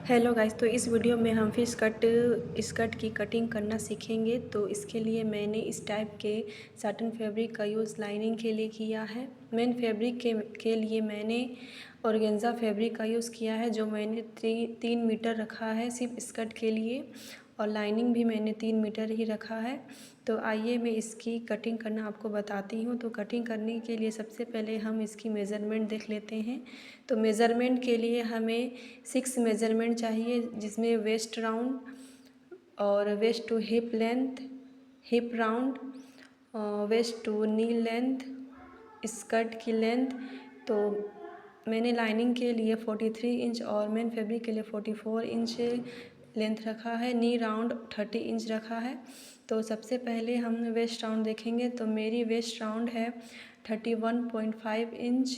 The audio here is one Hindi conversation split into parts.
हेलो गाइस, तो इस वीडियो में हम फिश कट स्कर्ट की कटिंग करना सीखेंगे। तो इसके लिए मैंने इस टाइप के साटन फैब्रिक का यूज़ लाइनिंग के लिए किया है। मेन फैब्रिक के लिए मैंने ऑर्गेन्जा फैब्रिक का यूज़ किया है, जो मैंने 3 मीटर रखा है सिर्फ स्कर्ट के लिए, और लाइनिंग भी मैंने 3 मीटर ही रखा है। तो आइए मैं इसकी कटिंग करना आपको बताती हूँ। तो कटिंग करने के लिए सबसे पहले हम इसकी मेज़रमेंट देख लेते हैं। तो मेज़रमेंट के लिए हमें 6 मेज़रमेंट चाहिए, जिसमें वेस्ट राउंड और waist to hip length, hip round, waist to knee length, skirt की लेंथ। तो मैंने लाइनिंग के लिए 43 इंच और मेन फैब्रिक के लिए 44 इंच लेंथ रखा है। नी राउंड 30 इंच रखा है। तो सबसे पहले हम वेस्ट राउंड देखेंगे। तो मेरी वेस्ट राउंड है 31.5 इंच।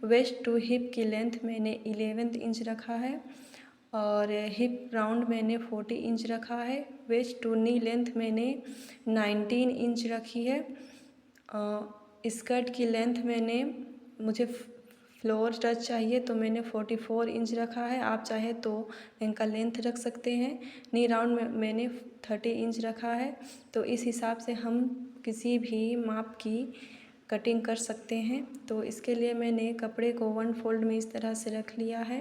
वेस्ट टू हिप की लेंथ मैंने 11 इंच रखा है, और हिप राउंड मैंने 40 इंच रखा है। वेस्ट टू नी लेंथ मैंने 19 इंच रखी है। स्कर्ट की लेंथ मुझे फ्लोर टच चाहिए, तो मैंने 44 इंच रखा है। आप चाहे तो इनका लेंथ रख सकते हैं। नी राउंड में मैंने 30 इंच रखा है। तो इस हिसाब से हम किसी भी माप की कटिंग कर सकते हैं। तो इसके लिए मैंने कपड़े को 1 फोल्ड में इस तरह से रख लिया है।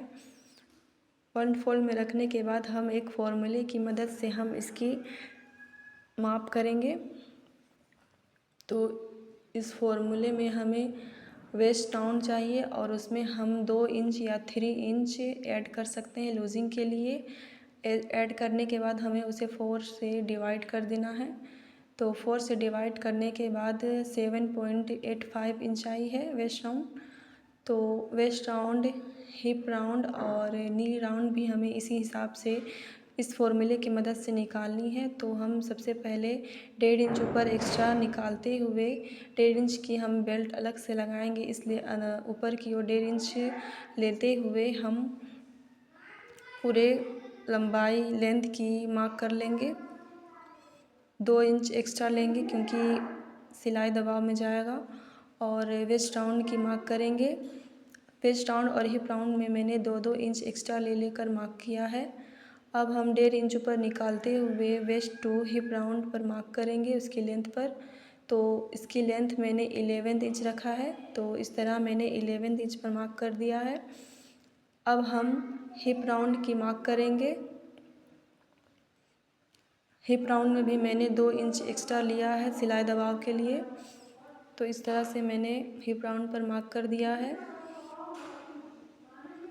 1 फोल्ड में रखने के बाद हम एक फॉर्मूले की मदद से हम इसकी माप करेंगे। तो इस फॉर्मूले में हमें वेस्ट राउंड चाहिए, और उसमें हम 2 इंच या 3 इंच ऐड कर सकते हैं लूजिंग के लिए। ऐड करने के बाद हमें उसे 4 से डिवाइड कर देना है। तो 4 से डिवाइड करने के बाद 7.85 इंच आई है वेस्ट राउंड। तो वेस्ट राउंड, हिप राउंड और नी राउंड भी हमें इसी हिसाब से इस फॉर्मूले की मदद से निकालनी है। तो हम सबसे पहले 1.5 इंच ऊपर एक्स्ट्रा निकालते हुए 1.5 इंच की हम बेल्ट अलग से लगाएंगे, इसलिए ऊपर की ओर 1.5 इंच लेते हुए हम पूरे लंबाई लेंथ की मार्क कर लेंगे। 2 इंच एक्स्ट्रा लेंगे क्योंकि सिलाई दबाव में जाएगा, और वेस्ट राउंड की मार्क करेंगे। वेस्ट राउंड और हिप राउंड में मैंने 2-2 इंच एक्स्ट्रा लेकर मार्क किया है। अब हम 1.5 इंच ऊपर निकालते हुए वेस्ट टू हिप राउंड पर मार्क करेंगे उसकी लेंथ पर। तो इसकी लेंथ मैंने 11 इंच रखा है। तो इस तरह मैंने 11 इंच पर मार्क कर दिया है। अब हम हिप राउंड की मार्क करेंगे। हिप राउंड में भी मैंने 2 इंच एक्स्ट्रा लिया है सिलाई दबाव के लिए। तो इस तरह से मैंने हिप राउंड पर मार्क कर दिया है।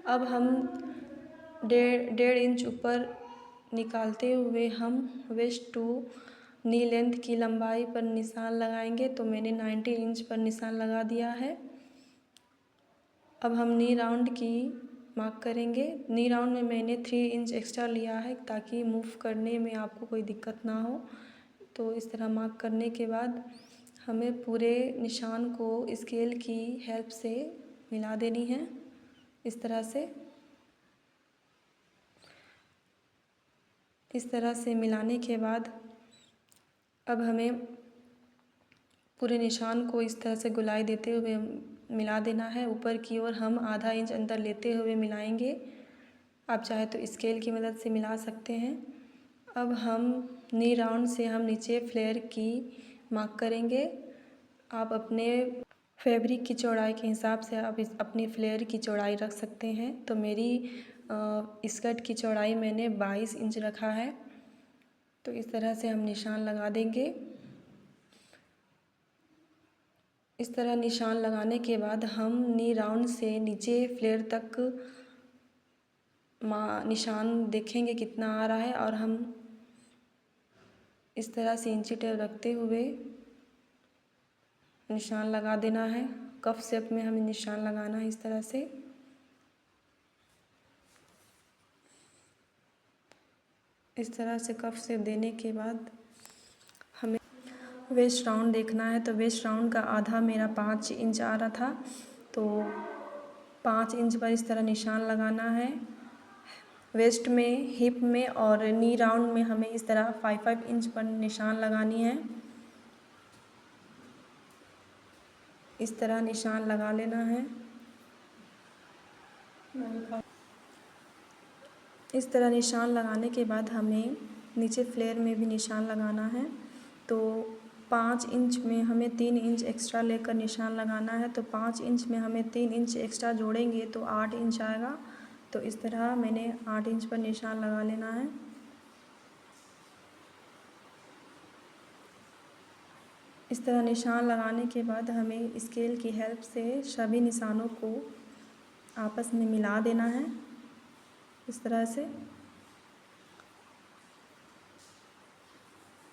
अब हम 1.5 इंच ऊपर निकालते हुए हम वेस्ट टू नी लेंथ की लंबाई पर निशान लगाएंगे। तो मैंने 90 इंच पर निशान लगा दिया है। अब हम नी राउंड की मार्क करेंगे। नी राउंड में मैंने 3 इंच एक्स्ट्रा लिया है ताकि मूव करने में आपको कोई दिक्कत ना हो। तो इस तरह मार्क करने के बाद हमें पूरे निशान को स्केल की हेल्प से मिला देनी है, इस तरह से। इस तरह से मिलाने के बाद अब हमें पूरे निशान को इस तरह से गोलाई देते हुए मिला देना है। ऊपर की ओर हम आधा इंच अंदर लेते हुए मिलाएंगे। आप चाहे तो स्केल की मदद से मिला सकते हैं। अब हम नी राउंड से हम नीचे फ्लेयर की मार्क करेंगे। आप अपने फैब्रिक की चौड़ाई के हिसाब से आप अपनी फ्लेयर की चौड़ाई रख सकते हैं। तो मेरी स्कर्ट की चौड़ाई मैंने 22 इंच रखा है। तो इस तरह से हम निशान लगा देंगे। इस तरह निशान लगाने के बाद हम नी राउंड से नीचे फ्लेयर तक निशान देखेंगे कितना आ रहा है, और हम इस तरह से इंची टेप रखते हुए निशान लगा देना है। कफ शेप में हमें निशान लगाना है इस तरह से। इस तरह से कफ शेप देने के बाद हमें वेस्ट राउंड देखना है। तो वेस्ट राउंड का आधा मेरा 5 इंच आ रहा था। तो 5 इंच पर इस तरह निशान लगाना है। वेस्ट में, हिप में और नी राउंड में हमें इस तरह 5-5 इंच पर निशान लगानी है। इस तरह निशान लगा लेना है। इस तरह निशान लगाने के बाद हमें नीचे फ्लेयर में भी निशान लगाना है। तो 5 इंच में हमें 3 इंच एक्स्ट्रा लेकर निशान लगाना है। तो 5 इंच में हमें 3 इंच एक्स्ट्रा जोड़ेंगे तो 8 इंच आएगा। तो इस तरह मैंने 8 इंच पर निशान लगा लेना है। इस तरह निशान लगाने के बाद हमें स्केल की हेल्प से सभी निशानों को आपस में मिला देना है। इस तरह से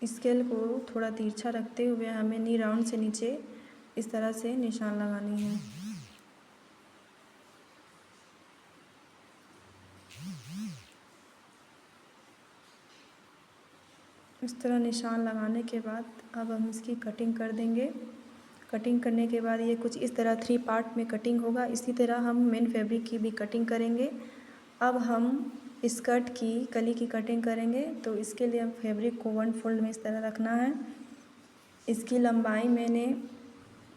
स्केल को थोड़ा तिरछा रखते हुए हमें नी राउंड से नीचे इस तरह से निशान लगानी है। इस तरह निशान लगाने के बाद अब हम इसकी कटिंग कर देंगे। कटिंग करने के बाद ये कुछ इस तरह 3 पार्ट में कटिंग होगा। इसी तरह हम मेन फैब्रिक की भी कटिंग करेंगे। अब हम स्कर्ट की कली की कटिंग करेंगे। तो इसके लिए हम फैब्रिक को 1 फोल्ड में इस तरह रखना है। इसकी लंबाई मैंने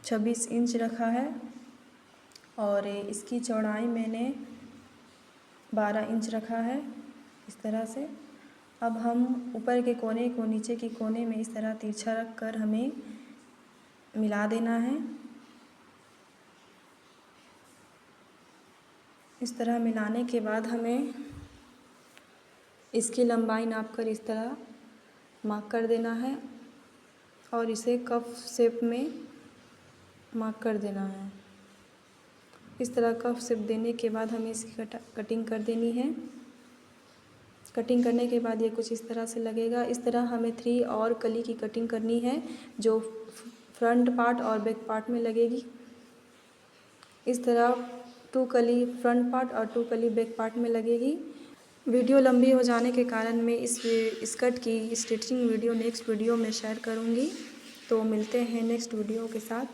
26 इंच रखा है और इसकी चौड़ाई मैंने 12 इंच रखा है। इस तरह से अब हम ऊपर के कोने को नीचे के कोने में इस तरह तिरछा रख कर हमें मिला देना है। इस तरह मिलाने के बाद हमें इसकी लंबाई नापकर इस तरह मार्क कर देना है और इसे कफ शेप में मार्क कर देना है। इस तरह कफ शेप देने के बाद हमें इसकी कटिंग कर देनी है। कटिंग करने के बाद ये कुछ इस तरह से लगेगा। इस तरह हमें 3 और कली की कटिंग करनी है जो फ्रंट पार्ट और बैक पार्ट में लगेगी। इस तरह 2 कली फ्रंट पार्ट और 2 कली बैक पार्ट में लगेगी। वीडियो लंबी हो जाने के कारण मैं इस स्कर्ट की स्टिचिंग वीडियो नेक्स्ट वीडियो में शेयर करूँगी। तो मिलते हैं नेक्स्ट वीडियो के साथ।